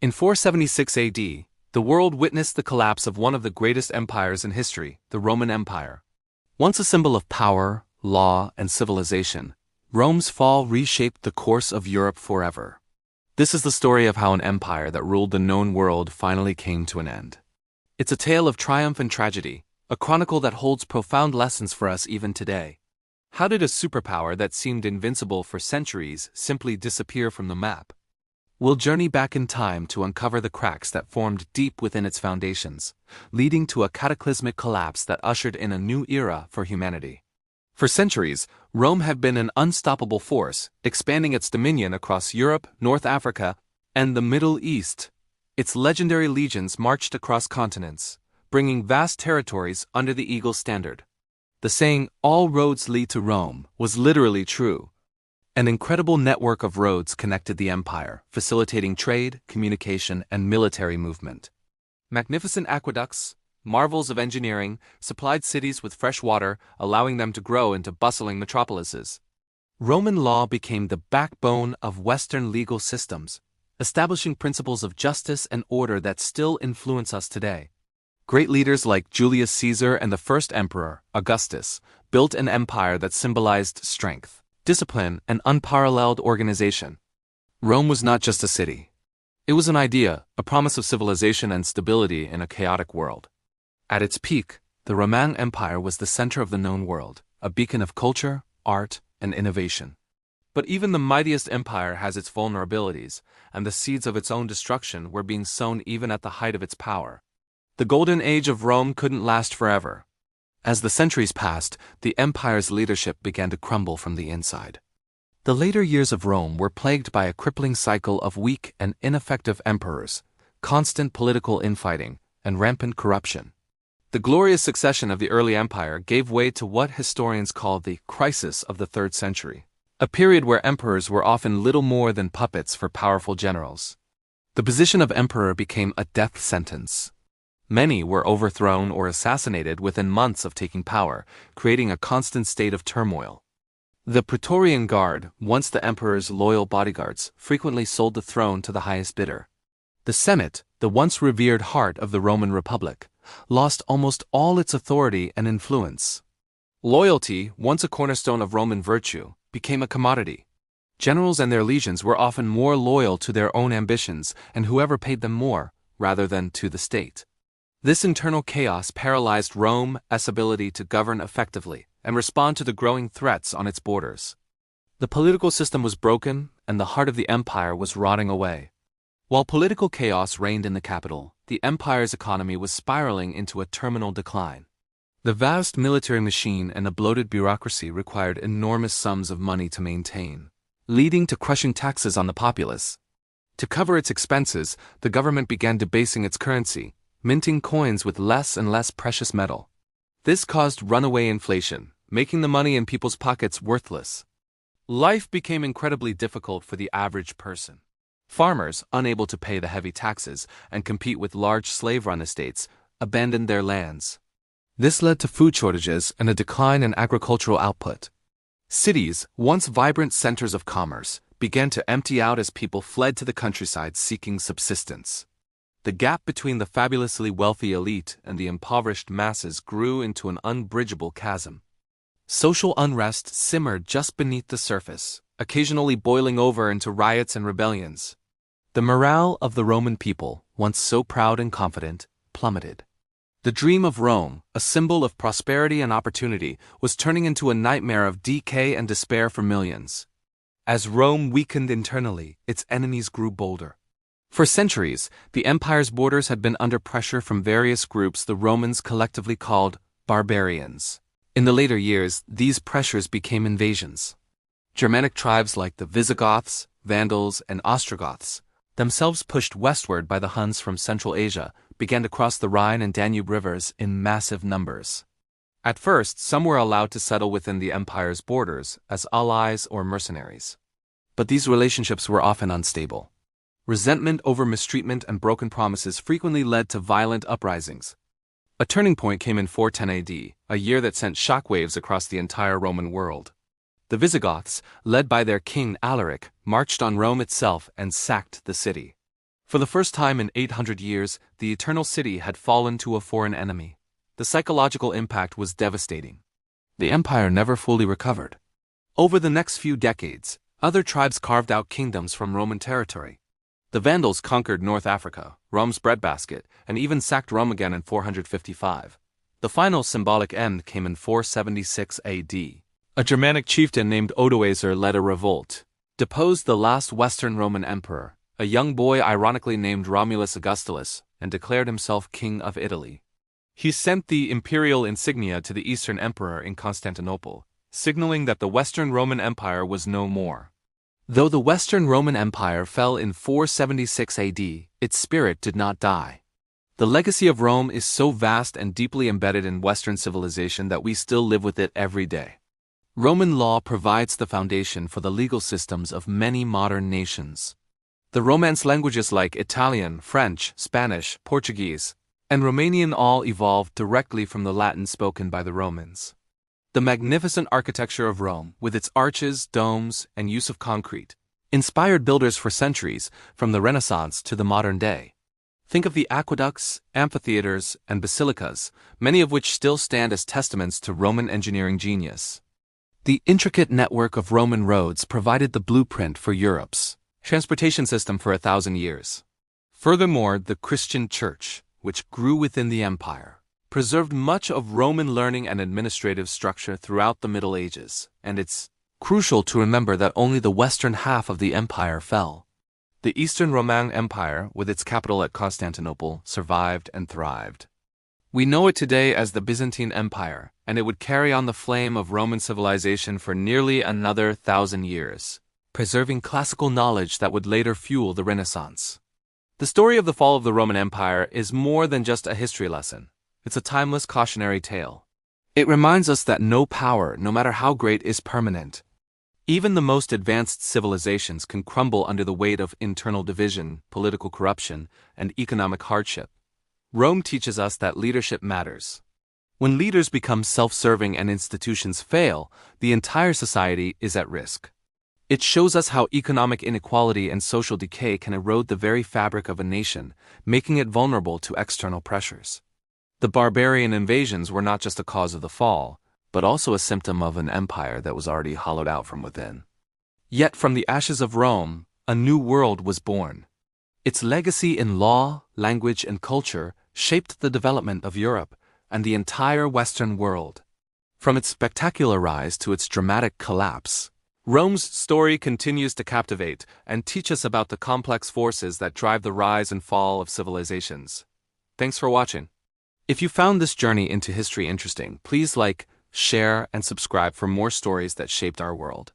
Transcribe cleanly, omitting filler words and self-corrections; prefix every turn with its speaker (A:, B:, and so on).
A: In 476 AD, the world witnessed the collapse of one of the greatest empires in history, the Roman Empire. Once a symbol of power, law, and civilization, Rome's fall reshaped the course of Europe forever. This is the story of how an empire that ruled the known world finally came to an end. It's a tale of triumph and tragedy, a chronicle that holds profound lessons for us even today. How did a superpower that seemed invincible for centuries simply disappear from the map? We'll journey back in time to uncover the cracks that formed deep within its foundations, leading to a cataclysmic collapse that ushered in a new era for humanity. For centuries, Rome had been an unstoppable force, expanding its dominion across Europe, North Africa, and the Middle East. Its legendary legions marched across continents, bringing vast territories under the eagle's standard. The saying, "all roads lead to Rome," was literally true. An incredible network of roads connected the empire, facilitating trade, communication, and military movement. Magnificent aqueducts, marvels of engineering, supplied cities with fresh water, allowing them to grow into bustling metropolises. Roman law became the backbone of Western legal systems, establishing principles of justice and order that still influence us today. Great leaders like Julius Caesar and the first emperor, Augustus, built an empire that symbolized strength, discipline, and unparalleled organization. Rome was not just a city. It was an idea, a promise of civilization and stability in a chaotic world. At its peak, the Roman Empire was the center of the known world, a beacon of culture, art, and innovation. But even the mightiest empire has its vulnerabilities, and the seeds of its own destruction were being sown even at the height of its power. The golden age of Rome couldn't last forever. As the centuries passed, the empire's leadership began to crumble from the inside. The later years of Rome were plagued by a crippling cycle of weak and ineffective emperors, constant political infighting, and rampant corruption. The glorious succession of the early empire gave way to what historians call the crisis of the 3rd century, a period where emperors were often little more than puppets for powerful generals. The position of emperor became a death sentence. Many were overthrown or assassinated within months of taking power, creating a constant state of turmoil. The Praetorian Guard, once the emperor's loyal bodyguards, frequently sold the throne to the highest bidder. The Senate, the once revered heart of the Roman Republic, lost almost all its authority and influence. Loyalty, once a cornerstone of Roman virtue, became a commodity. Generals and their legions were often more loyal to their own ambitions and whoever paid them more, rather than to the state. This internal chaos paralyzed Rome's ability to govern effectively and respond to the growing threats on its borders. The political system was broken, and the heart of the empire was rotting away. While political chaos reigned in the capital, the empire's economy was spiraling into a terminal decline. The vast military machine and a bloated bureaucracy required enormous sums of money to maintain, leading to crushing taxes on the populace. To cover its expenses, the government began debasing its currency, minting coins with less and less precious metal. This caused runaway inflation, making the money in people's pockets worthless. Life became incredibly difficult for the average person. Farmers, unable to pay the heavy taxes and compete with large slave-run estates, abandoned their lands. This led to food shortages and a decline in agricultural output. Cities, once vibrant centers of commerce, began to empty out as people fled to the countryside seeking subsistence. The gap between the fabulously wealthy elite and the impoverished masses grew into an unbridgeable chasm. Social unrest simmered just beneath the surface, occasionally boiling over into riots and rebellions. The morale of the Roman people, once so proud and confident, plummeted. The dream of Rome, a symbol of prosperity and opportunity, was turning into a nightmare of decay and despair for millions. As Rome weakened internally, its enemies grew bolder. For centuries, the empire's borders had been under pressure from various groups the Romans collectively called barbarians. In the later years, these pressures became invasions. Germanic tribes like the Visigoths, Vandals, and Ostrogoths, themselves pushed westward by the Huns from Central Asia, began to cross the Rhine and Danube rivers in massive numbers. At first, some were allowed to settle within the empire's borders as allies or mercenaries. But these relationships were often unstable. Resentment over mistreatment and broken promises frequently led to violent uprisings. A turning point came in 410 AD, a year that sent shockwaves across the entire Roman world. The Visigoths, led by their king Alaric, marched on Rome itself and sacked the city. For the first time in 800 years, the Eternal City had fallen to a foreign enemy. The psychological impact was devastating. The empire never fully recovered. Over the next few decades, other tribes carved out kingdoms from Roman territory. The Vandals conquered North Africa, Rome's breadbasket, and even sacked Rome again in 455. The final symbolic end came in 476 AD. A Germanic chieftain named Odoacer led a revolt, deposed the last Western Roman emperor, a young boy ironically named Romulus Augustulus, and declared himself king of Italy. He sent the imperial insignia to the Eastern emperor in Constantinople, signaling that the Western Roman Empire was no more. Though the Western Roman Empire fell in 476 AD, its spirit did not die. The legacy of Rome is so vast and deeply embedded in Western civilization that we still live with it every day. Roman law provides the foundation for the legal systems of many modern nations. The Romance languages like Italian, French, Spanish, Portuguese, and Romanian all evolved directly from the Latin spoken by the Romans. The magnificent architecture of Rome, with its arches, domes, and use of concrete, inspired builders for centuries, from the Renaissance to the modern day. Think of the aqueducts, amphitheaters, and basilicas, many of which still stand as testaments to Roman engineering genius. The intricate network of Roman roads provided the blueprint for Europe's transportation system for 1,000 years. Furthermore, the Christian Church, which grew within the empire, preserved much of Roman learning and administrative structure throughout the Middle Ages, and it's crucial to remember that only the western half of the empire fell. The Eastern Roman Empire, with its capital at Constantinople, survived and thrived. We know it today as the Byzantine Empire, and it would carry on the flame of Roman civilization for nearly another 1,000 years, preserving classical knowledge that would later fuel the Renaissance. The story of the fall of the Roman Empire is more than just a history lesson. It's a timeless cautionary tale. It reminds us that no power, no matter how great, is permanent. Even the most advanced civilizations can crumble under the weight of internal division, political corruption, and economic hardship. Rome teaches us that leadership matters. When leaders become self-serving and institutions fail, the entire society is at risk. It shows us how economic inequality and social decay can erode the very fabric of a nation, making it vulnerable to external pressures. The barbarian invasions were not just a cause of the fall, but also a symptom of an empire that was already hollowed out from within. Yet from the ashes of Rome, a new world was born. Its legacy in law, language, and culture shaped the development of Europe and the entire Western world. From its spectacular rise to its dramatic collapse, Rome's story continues to captivate and teach us about the complex forces that drive the rise and fall of civilizations. Thanks for watching. If you found this journey into history interesting, please like, share, and subscribe for more stories that shaped our world.